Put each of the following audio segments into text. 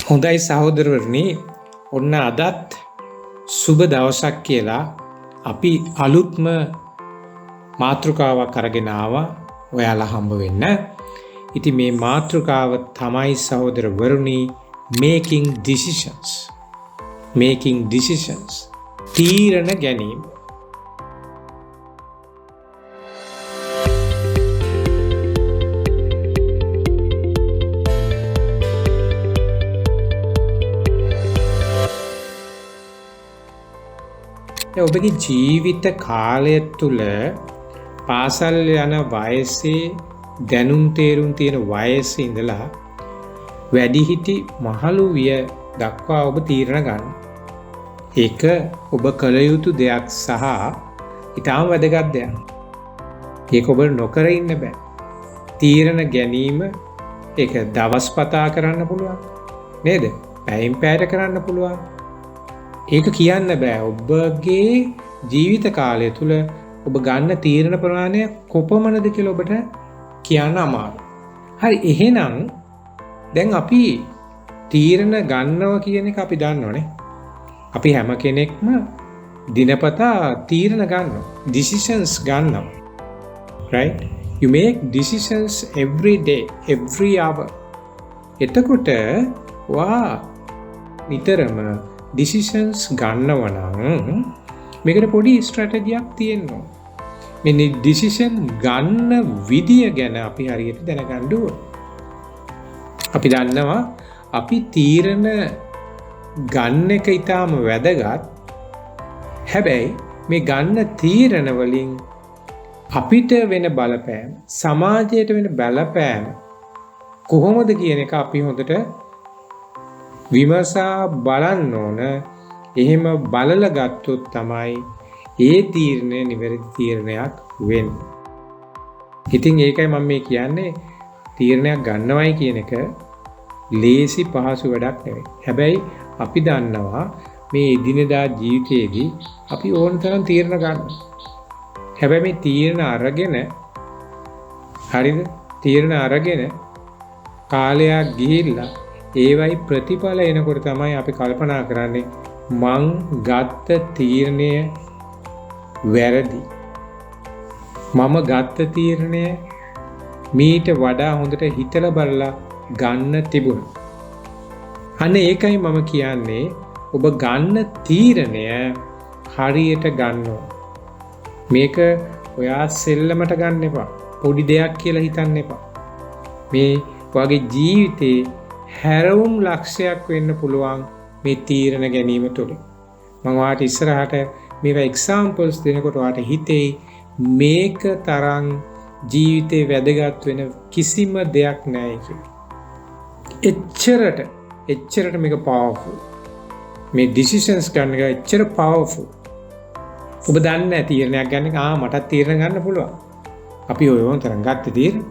හොඳයි සහෝදරවරුනි, ඔන්න අදත් සුබ දවසක් කියලා අපි අලුත්ම මාතෘකාවක් අරගෙන ආවා ඔයාලා හම්බ වෙන්න. ඉතින් මේ මාතෘකාව තමයි සහෝදරවරුනි making decisions. making decisions. තීරණ ගැනීම. ඔබගේ ජීවිත කාලය තුළ පාසල් යන වයසේ දැනුම් තේරුම් තියෙන වයසේ ඉඳලා වැඩිහිටි මහලු විය දක්වා ඔබ තීරණ ගන්න. ඒක ඔබ කළ යුතු දෙයක් සහ ඊටම වැදගත් දෙයක්. ඒක ඔබ නොකර ඉන්න බෑ. තීරණ ගැනීම ඒක දවස්පතා කරන්න පුළුවන් නේද? පැයෙන් පැයට කරන්න පුළුවන්. ඒක කියන්න බෑ ඔබගේ ජීවිත කාලය තුළ ඔබ ගන්න තීරණ ප්‍රමාණය කොපමණද කියලා ඔබට කියන්න අමාරුයි. හරි, එහෙනම් දැන් අපි තීරණ ගන්නවා කියන එක අපි දන්නවනේ. අපි හැම කෙනෙක්ම දිනපතා තීරණ ගන්නවා. decisions ගන්නවා. right? You make decisions every day, every hour. එතකොට නිතරම decisions ගන්නවනම් මේකට පොඩි ස්ට්‍රැටජියක් තියෙනවා. මෙන්න decision ගන්න විදිය ගැන අපි හරියට දැනගන්න ඕන. අපි දන්නවා අපි තීරණ ගන්න එක ඊටාම වැදගත්. හැබැයි මේ ගන්න තීරණ වලින් අපිට වෙන බලපෑම, සමාජයට වෙන බලපෑම කොහොමද කියන එක අපි හොඳට විමසා බලන්න ඕන. එහෙම බලලා ගත්තොත් තමයි ඒ තීරණය නිවැරදි තීරණයක් වෙන්නේ. ඉතින් ඒකයි මම මේ කියන්නේ තීරණයක් ගන්නවයි කියන එක ලේසි පහසු වැඩක් නෙවෙයි. හැබැයි අපි දන්නවා මේ එදිනෙදා ජීවිතයේදී අපි ඕන තරම් තීරණ ගන්නවා. හැබැයි මේ තීරණ අරගෙන හරිද? තීරණ අරගෙන කාලයක් ගිහිල්ලා ඒවයි ප්‍රතිඵල එනකොට තමයි අපි කල්පනා කරන්නේ මං ගත්ත තීරණය වැරදි. මම ගත්ත තීරණය මීට වඩා හොඳට හිතලා බලලා ගන්න තිබුණා. අන්න ඒකයි මම කියන්නේ ඔබ ගන්න තීරණය හරියට ගන්න ඕන. මේක ඔයා සෙල්ලමට ගන්න එපා. පොඩි දෙයක් කියලා හිතන්න එපා. මේ වගේ ජීවිතේ හැරවුම් ලක්ෂයක් වෙන්න පුළුවන් මේ තීරණ ගැනීම තුළින්. මම ඔයාලට ඉස්සරහට මේවා එක්සැම්පල්ස් දෙනකොට ඔයාලට හිතෙයි මේක තරම් ජීවිතේ වැදගත් වෙන කිසිම දෙයක් නැහැ කියලා. එච්චරට මේක පවර්ෆුල්. මේ ඩිසිෂන්ස් ගන්න එක එච්චර පවර්ෆුල්. ඔබ දන්නේ නැහැ තීරණයක් ගන්න එක මටත් තීරණ ගන්න පුළුවන්. අපි ඔය වොන් තරම් ගත්ත තීරණ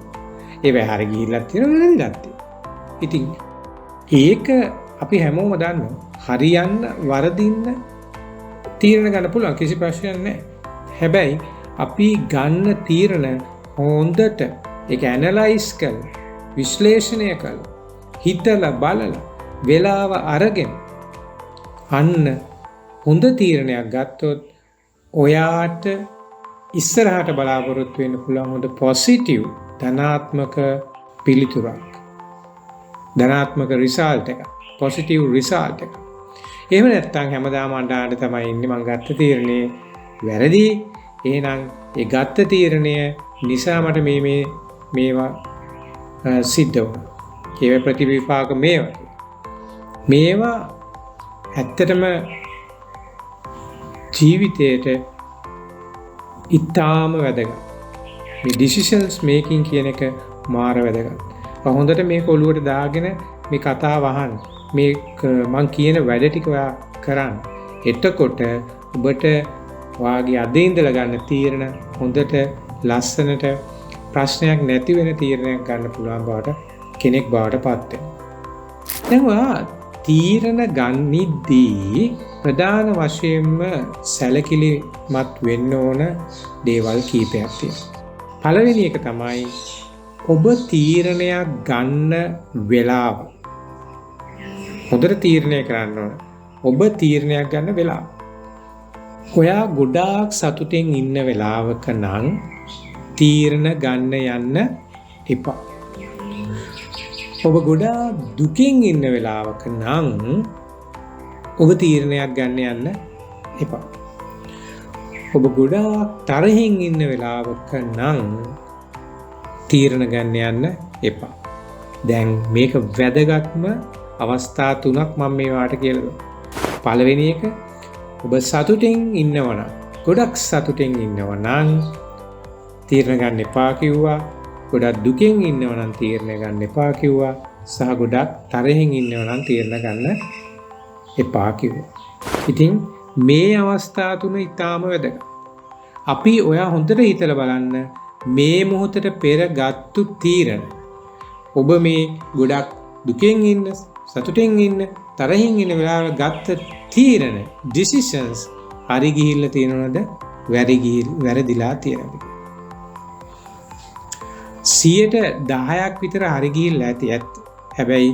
ඒවැ හරිය ගිහිල්ලා තියෙනවා වැරදිලා. ඉතින් ඒක අපි හැමෝම දන්නවා. හරියන්න වරදින්න තීරණ ගන්න පුළුවන්, කිසි ප්‍රශ්නයක් නැහැ. හැබැයි අපි ගන්න තීරණ හොඳට ඒක ඇනලයිස් කරලා, විශ්ලේෂණය කරලා, හිතලා බලලා, වෙලාව අරගෙන අන්න හොඳ තීරණයක් ගත්තොත් ඔයාට ඉස්සරහට බලාපොරොත්තු වෙන්න පුළුවන් හොඳ පොසිටිව් ධනාත්මක පිළිතුරක්. ධනාත්මක රිසල්ට් එක, පොසිටිව් රිසල්ට් එක. එහෙම නැත්නම් හැමදාම අඬාඬ තමයි ඉන්නේ මං ගත්ත තීරණේ වැරදි. එහෙනම් ඒ ගත්ත තීරණය නිසා මට මේවා සිද්ධ වුණා. ඒව ප්‍රතිවිපාක මේවා ඇත්තටම ජීවිතේට ඉතාම වැදගත්. මේ decisions making කියන එක මාර වැදගත්. හොඳට මේක ඔලුවට දාගෙන මේ කතාව අහන්න. මේ මං කියන වැඩ ටික ඔයා කරන්න. එතකොට ඔබට වාගේ අද ඉඳලා ගන්න තීරණ හොඳට ලස්සනට ප්‍රශ්නයක් නැති වෙන තීරණයක් ගන්න පුළුවන් බවට කෙනෙක් බවට පත් වෙනවා. දැන් ඔයා තීරණ ගන්නිද්දී ප්‍රධාන වශයෙන්ම සැලකිලිමත් වෙන්න ඕන දේවල් කීපයක් තියෙනවා. පළවෙනි එක තමයි ඔබ තීරණයක් ගන්න වෙලාව. හොඳට තීරණය කරන්න ඕන. ඔබ තීරණයක් ගන්න වෙලාව. ඔයා ගොඩාක් සතුටෙන් ඉන්න වෙලාවක නම් තීරණ ගන්න යන්න එපා. ඔබ ගොඩාක් දුකින් ඉන්න වෙලාවක නම් ඔබ තීරණයක් ගන්න යන්න එපා. ඔබ ගොඩාක් තරහින් ඉන්න වෙලාවක නම් තීරණ ගන්න යන්න එපා. දැන් මේක වැදගත්ම අවස්ථා 3ක් මම මේවාට කියලා දුන්නා. පළවෙනි එක, ඔබ සතුටින් ඉන්නවනම්, ගොඩක් සතුටින් ඉන්නවනම් තීරණ ගන්න එපා කිව්වා. ගොඩක් දුකෙන් ඉන්නවනම් තීරණ ගන්න එපා කිව්වා. සහ ගොඩක් තරහින් ඉන්නවනම් තීරණ ගන්න එපා කිව්වා. ඉතින් මේ අවස්ථා 3 ඊටාම වැදගත්. අපි ඔයා හොඳට හිතලා බලන්න මේ මොහොතට පෙර ගත්තු තීරණ. ඔබ මේ ගොඩක් දුකෙන් ඉන්න, සතුටින් ඉන්න, තරහින් ඉන්න වෙලාවල ගත්ත තීරණ, decisions හරි ගිහිල්ලා තියෙනවද? වැරදිලා තියෙනවද? 10% විතර හරි ගිහිල්ලා ඇති. හැබැයි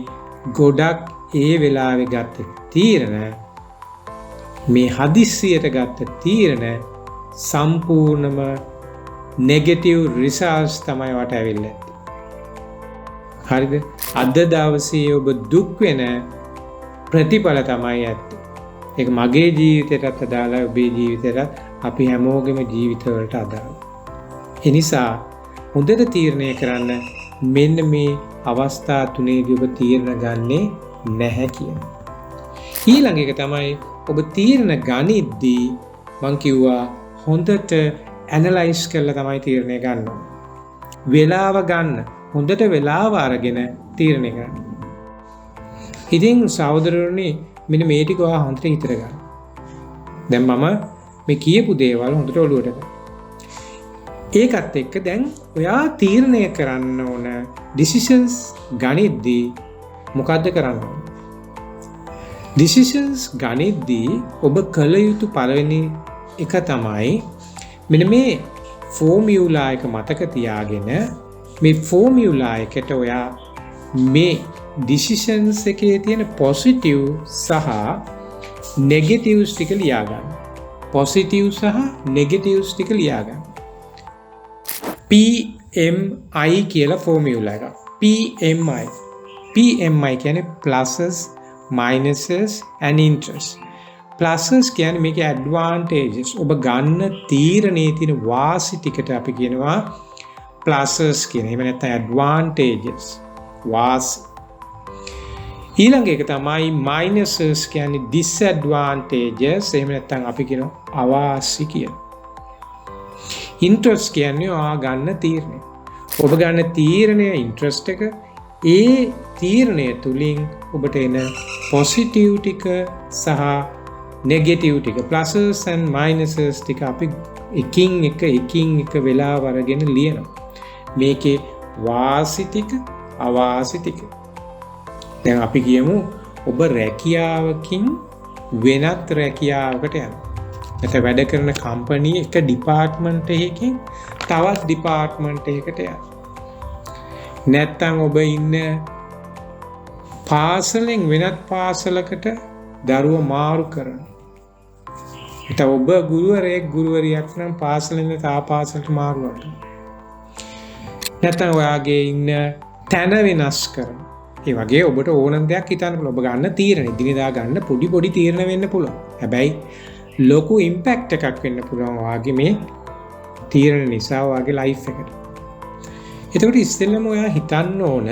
ගොඩක් ඒ වෙලාවේ ගත්ත තීරණ, මේ හදිස්සියට ගත්ත තීරණ සම්පූර්ණම නෙගටිව් රිසල්ට්ස් තමයි වට ඇවිල්ලා ඇත්තේ. හරිද? අද දවසේ ඔබ දුක් වෙන ප්‍රතිඵල තමයි ඇත්තේ. ඒක මගේ ජීවිතයටත් අදාළයි, ඔබේ ජීවිතයටත්, අපි හැමෝගෙම ජීවිතවලට අදාළයි. ඒ නිසා හොඳට තීරණය කරන්න මෙන්න මේ අවස්ථා 3ේදී ඔබ තීරණ ගන්නේ නැහැ කියන. ඊළඟ එක තමයි ඔබ තීරණ ගනිද්දී මං කිව්වා හොඳට ඇනලයිස් කරලා තමයි තීරණය ගන්න ඕනේ. වෙලාව ගන්න. හොඳට වෙලාව අරගෙන තීරණය ගන්න. ඉතින් සහෝදරවරුනි, මෙන්න මේ ටික ඔයා හොඳට හිතර ගන්න. දැන් මම මේ කියපු දේවල් හොඳට ඔලුවට ගන්න. ඒකත් එක්ක දැන් ඔයා තීරණය කරන්න ඕන decisions ගනිද්දී මොකද්ද කරන්න ඕන? decisions ගනිද්දී ඔබ කළ යුතු පළවෙනි එක තමයි මෙන්න මේ ෆෝමියුලා එක මතක තියාගෙන මේ ෆෝමියුලා එකට ඔයා මේ decisions එකේ තියෙන positive සහ negatives ටික ලියා ගන්න. positive සහ negatives ටික ලියා ගන්න. PMI කියලා ෆෝමියුලා එක. PMI කියන්නේ pluses, minuses and interest. pluses කියන්නේ මේකේ advantages. ඔබ ගන්න තීරණයේ තියෙන වාසි ටිකට අපි කියනවා pluses කියන. එහෙම නැත්නම් advantages. වාසි. ඊළඟ එක තමයි minuses කියන්නේ disadvantages. එහෙම නැත්නම් අපි කියනවා අවාසි කියන. interest කියන්නේ ඔයා ගන්න තීරණය. ඔබ ගන්න තීරණය interest එක, ඒ තීරණය තුලින් ඔබට එන positive ටික සහ negative ටික, pluses and minuses ටික අපි එකින් එක වෙලාව අරගෙන ලියනවා. මේකේ වාසි ටික, අවාසි ටික. දැන් අපි කියමු ඔබ රැකියාවකින් වෙනත් රැකියාවකට යනවා. නැත්නම් වැඩ කරන කම්පැනි එක ඩිපාර්ට්මන්ට් එකකින් තවත් ඩිපාර්ට්මන්ට් එකකට යනවා. නැත්නම් ඔබ ඉන්න පාසලෙන් වෙනත් පාසලකට දරුවෝ මාරු කරනවා. නැත්නම් ඔබ ගුරුවරියක් නම් පාසලෙන් තව පාසලට මාරු කරනවා. නැත්නම් ඔයාගේ ඉන්න තැන වෙනස් කරනවා. ඒ වගේ ඔබට ඕනම දෙයක් හිතන්න පුළුවන්. ඔබ ගන්න තීරණ, දිනදා ගන්න පොඩි තීරණ වෙන්න පුළුවන්. හැබැයි ලොකු ඉම්පැක්ට් එකක් වෙන්න පුළුවන් ඔයාගේ මේ තීරණ නිසා ඔයාගේ ලයිෆ් එකට. එතකොට ඉස්සෙල්ලම ඔයා හිතන්න ඕන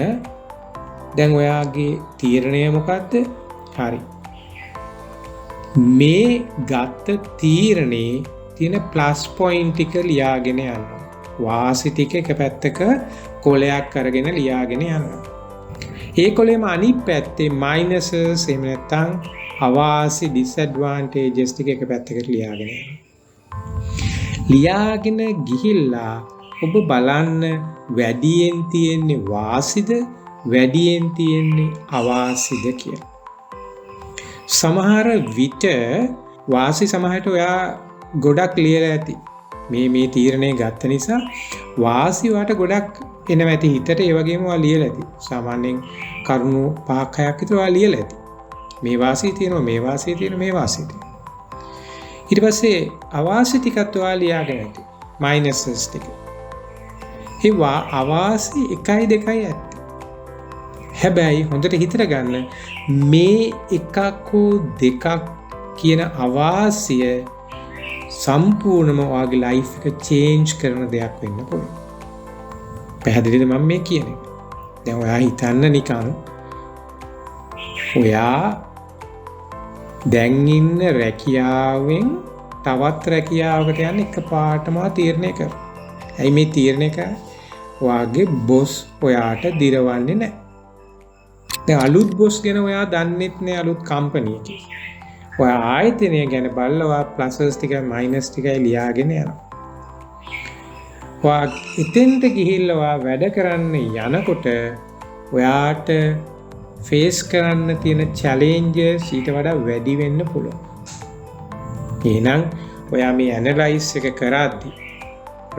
දැන් ඔයාගේ තීරණය මොකද්ද? හරි. මේ ගත්ත තීරණේ තියෙන ප්ලස් පොයින්ට් ටික ලියාගෙන යනවා. වාසි ටික එක පැත්තක කොලයක් අරගෙන ලියාගෙන යනවා. ඒ කොලේම අනිත් පැත්තේ මයිනසස් එහෙම නැත්නම් අවාසි disadvantages ටික එක පැත්තකට ලියාගෙන යනවා. ලියාගෙන ගිහිල්ලා ඔබ බලන්න වැඩියෙන් තියෙන්නේ වාසිද වැඩියෙන් තියෙන්නේ අවාසිද කියලා. සමහර විට වාසි සමහරට ඔයා ගොඩක් ලියලා ඇති. මේ තීරණය ගත්ත නිසා වාසි වට ගොඩක් එනවා ඇති හිතට. ඒ වගේම ඔයා ලියලා ඇති. සාමාන්‍යයෙන් කරුණු 5-6ක් විතර ඔයා ලියලා ඇති. මේ වාසිය තියෙනවා, මේ වාසිය තියෙනවා, මේ වාසිය තියෙනවා. ඊට පස්සේ අවාසි ටිකත් ඔයාලා ලියාගෙන ඇති. මයිනස්ස් ටික. ඒවා අවාසි 1යි 2යි ඇත්තේ. හැබැයි හොඳට හිතට ගන්න මේ එකක් හෝ දෙකක් කියන අවාසිය සම්පූර්ණම ඔයාගේ ලයිෆ් එක චේන්ජ් කරන දෙයක් වෙන්න පුළුවන්. පැහැදිලිද මම මේ කියන්නේ? දැන් ඔයා හිතන්න නිකන් ඔයා දැන් ඉන්න රැකියාවෙන් තවත් රැකියාවකට යන්න එකපාරටම තීරණය කරනවා. ඇයි මේ තීරණය කරන්නේ? ඔයාගේ බොස් ඔයාට දිරවන්නේ නැහැ. දැන් අලුත් බොස් ගැන ඔයා දන්නෙත් නෑ අලුත් කම්පැනි එකේ. ඔයා ආයතනය ගැන බලලා ඔයා ප්ලසස් ටිකයි මයිනස් ටිකයි ලියාගෙන යනවා. ඔයා එතෙන්ට ගිහිල්ලා ඔයා වැඩ කරන්න යනකොට ඔයාට ෆේස් කරන්න තියෙන චැලෙන්ජස් ඊට වඩා වැඩි වෙන්න පුළුවන්. එහෙනම් ඔයා මේ ඇනලයිස් එක කරද්දී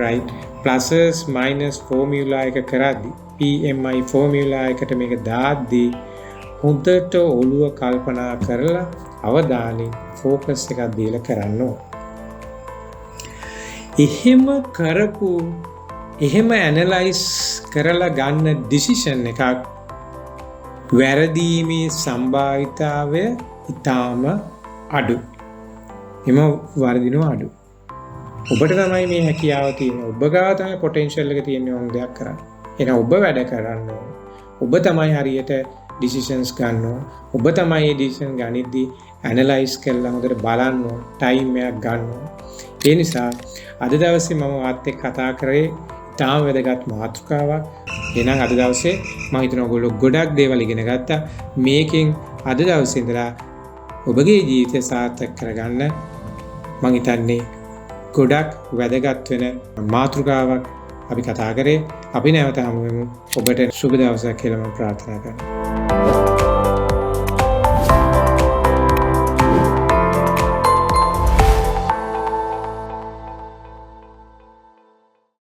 right pluses minus formula එක කරද්දී PMI formula එකට මේක දාද්දී හොඳට ඔළුව කල්පනා කරලා අවධානයෙන් ફોකස් එකක් දීලා කරන්න ඕන. එහෙම ඇනලයිස් කරලා ගන්න ඩිසිෂන් එකක් වැරදීමේ සම්භාවිතාවය ඉතාම අඩු. එම වර්ධිනව අඩු. ඔබට තමයි මේ හැකියාව තියෙන්නේ. ඔබ ගාව තමයි පොටෙන්ෂල් එක තියෙන්නේ ඕන දෙයක් කරන්න. එහෙනම් ඔබ වැඩ කරන්න ඕන. ඔබ තමයි හරියට ඩිසිෂන්ස් ගන්න ඕන. ඔබ තමයි මේ ඩිසිෂන් ගනිද්දී ඇනලයිස් කරලා හොඳට බලන්න ඕන. ටයිම් එකක් ගන්න ඕන. ඒ නිසා අද දවසේ මම වාත් එක්ක කතා කරේ තාම වැදගත් මාතෘකාවක්. එහෙනම් අද දවසේ මම හිතනවා ඔයගොල්ලෝ ගොඩක් දේවල් ඉගෙන ගත්තා. මේකෙන් අද දවසේ ඉඳලා ඔබගේ ජීවිතය සාර්ථක කරගන්න මම හිතන්නේ ගොඩක් වැදගත් වෙන මාතෘකාවක් අපි කතා කරේ. අපි නැවත හමු වෙමු. ඔබට සුබ දවසක් කියලා මම ප්‍රාර්ථනා කරනවා.